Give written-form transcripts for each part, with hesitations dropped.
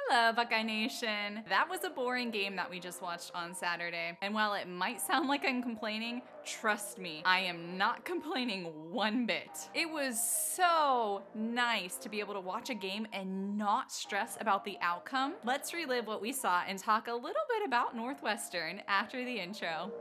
Hello, Buckeye Nation. That was a boring game that we just watched on Saturday. And while it might sound like I'm complaining, trust me, I am not complaining one bit. It was so nice to be able to watch a game and not stress about the outcome. Let's relive what we saw and talk a little bit about Northwestern after the intro.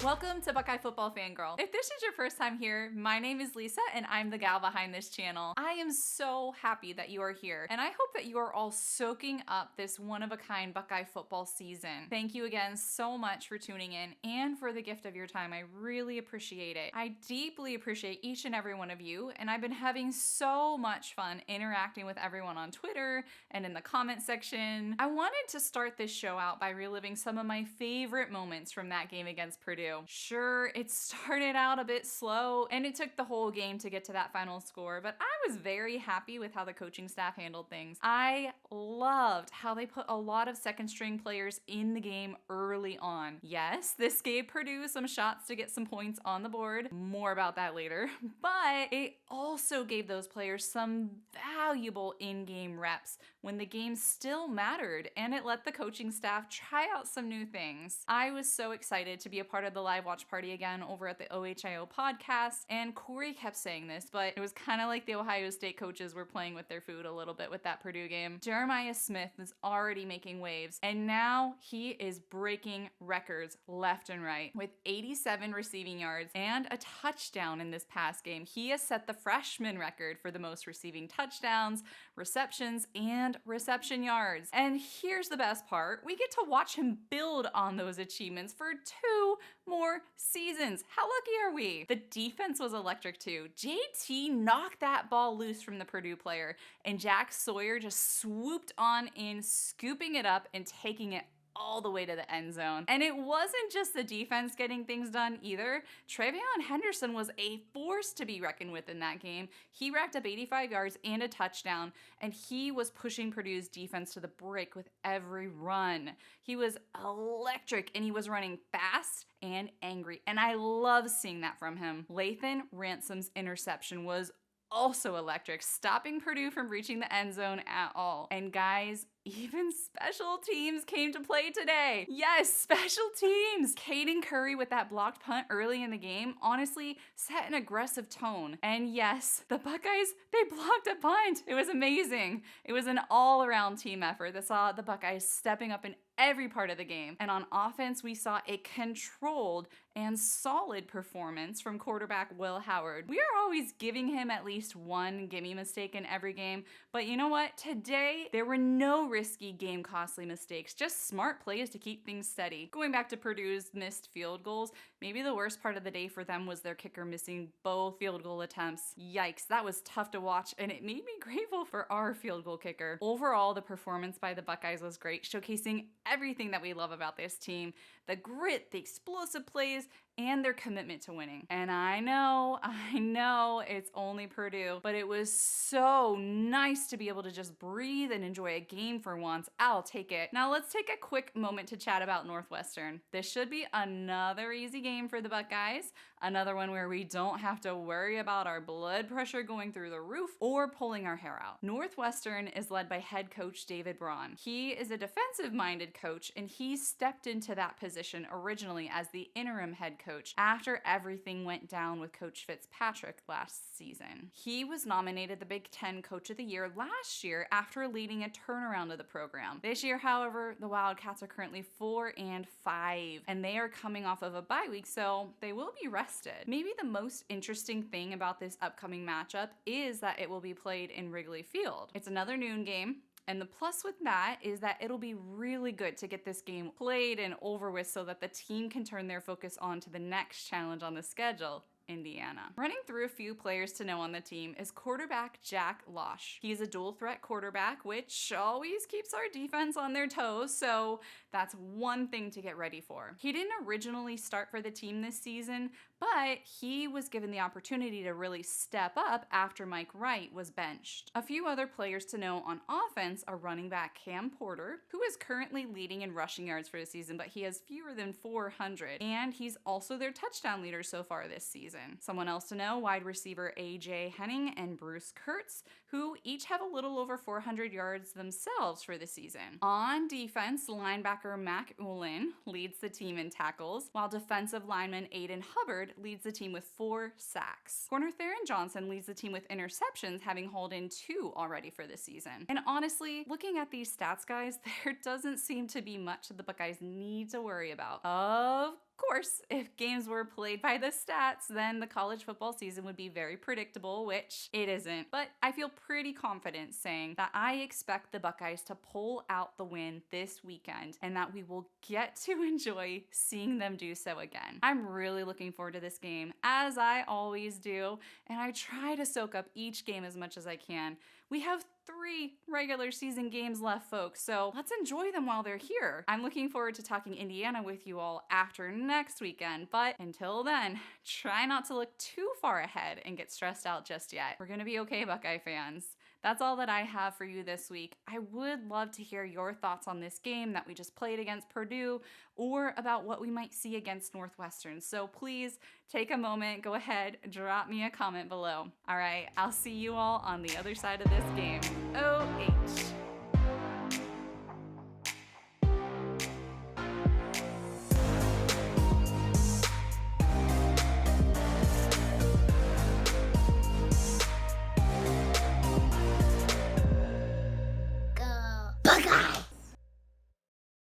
Welcome to Buckeye Football Fangirl. If this is your first time here, my name is Lisa and I'm the gal behind this channel. I am so happy that you are here and I hope that you are all soaking up this one-of-a-kind Buckeye football season. Thank you again so much for tuning in and for the gift of your time. I really appreciate it. I deeply appreciate each and every one of you, and I've been having so much fun interacting with everyone on Twitter and in the comment section. I wanted to start this show out by reliving some of my favorite moments from that game against Purdue. Sure, it started out a bit slow and it took the whole game to get to that final score, but I was very happy with how the coaching staff handled things. I loved how they put a lot of second string players in the game early on. Yes, this gave Purdue some shots to get some points on the board. More about that later. But it also gave those players some valuable in-game reps when the game still mattered, and it let the coaching staff try out some new things. I was so excited to be a part of the live watch party again over at the OHIO podcast, and Corey kept saying this, but it was kind of like the Ohio State coaches were playing with their food a little bit with that Purdue game. Jeremiah Smith is already making waves, and now he is breaking records left and right with 87 receiving yards and a touchdown in this past game. He has set the freshman record for the most receiving touchdowns, receptions, and reception yards. And here's the best part. We get to watch him build on those achievements for 2 more seasons. How lucky are we? The defense was electric too. JT knocked that ball loose from the Purdue player, and Jack Sawyer just swooped on in, scooping it up and taking it all the way to the end zone. And it wasn't just the defense getting things done either. Travion Henderson was a force to be reckoned with in that game. He racked up 85 yards and a touchdown, and he was pushing Purdue's defense to the break with every run. He was electric, and he was running fast and angry, and I love seeing that from him. Lathan Ransom's interception was also electric, stopping Purdue from reaching the end zone at all. And guys, even special teams came to play today. Yes, special teams. Caden Curry with that blocked punt early in the game honestly set an aggressive tone. And yes, the Buckeyes, they blocked a punt. It was amazing. It was an all-around team effort that saw the Buckeyes stepping up in every part of the game. And on offense, we saw a controlled and solid performance from quarterback Will Howard. We are always giving him at least one gimme mistake in every game, but you know what? Today, there were no risky game-costly mistakes, just smart plays to keep things steady. Going back to Purdue's missed field goals, maybe the worst part of the day for them was their kicker missing both field goal attempts. Yikes, that was tough to watch, and it made me grateful for our field goal kicker. Overall, the performance by the Buckeyes was great, showcasing everything that we love about this team: the grit, the explosive plays, and their commitment to winning. And I know it's only Purdue, but it was so nice to be able to just breathe and enjoy a game for once. I'll take it. Now let's take a quick moment to chat about Northwestern. This should be another easy game for the Buckeyes, another one where we don't have to worry about our blood pressure going through the roof or pulling our hair out. Northwestern is led by head coach David Braun. He is a defensive-minded coach, and he stepped into that position originally as the interim head coach after everything went down with Coach Fitzpatrick last season. He was nominated the Big Ten Coach of the Year last year after leading a turnaround of the program. This year, however, the Wildcats are currently 4-5, and they are coming off of a bye week, so they will be rested. Maybe the most interesting thing about this upcoming matchup is that it will be played in Wrigley Field. It's another noon game. And the plus with that is that it'll be really good to get this game played and over with so that the team can turn their focus on to the next challenge on the schedule, Indiana. Running through a few players to know on the team is quarterback Jack Losh. He's a dual threat quarterback, which always keeps our defense on their toes, so that's one thing to get ready for. He didn't originally start for the team this season, but he was given the opportunity to really step up after Mike Wright was benched. A few other players to know on offense are running back Cam Porter, who is currently leading in rushing yards for the season, but he has fewer than 400, and he's also their touchdown leader so far this season. Someone else to know, wide receiver AJ Henning and Bruce Kurtz, who each have a little over 400 yards themselves for the season. On defense, linebacker Mac Ullin leads the team in tackles, while defensive lineman Aiden Hubbard leads the team with 4 sacks. Corner Theron Johnson leads the team with interceptions, having hauled in 2 already for the season. And honestly, looking at these stats, guys, there doesn't seem to be much that the Buckeyes need to worry about. Of course, if games were played by the stats, then the college football season would be very predictable, which it isn't. But I feel pretty confident saying that I expect the Buckeyes to pull out the win this weekend and that we will get to enjoy seeing them do so again. I'm really looking forward to this game, as I always do, and I try to soak up each game as much as I can. We have 3 regular season games left, folks, so let's enjoy them while they're here. I'm looking forward to talking Indiana with you all after next weekend, but until then, try not to look too far ahead and get stressed out just yet. We're gonna be okay, Buckeye fans. That's all that I have for you this week. I would love to hear your thoughts on this game that we just played against Purdue, or about what we might see against Northwestern. So please take a moment, go ahead, drop me a comment below. All right, I'll see you all on the other side of this game. OH.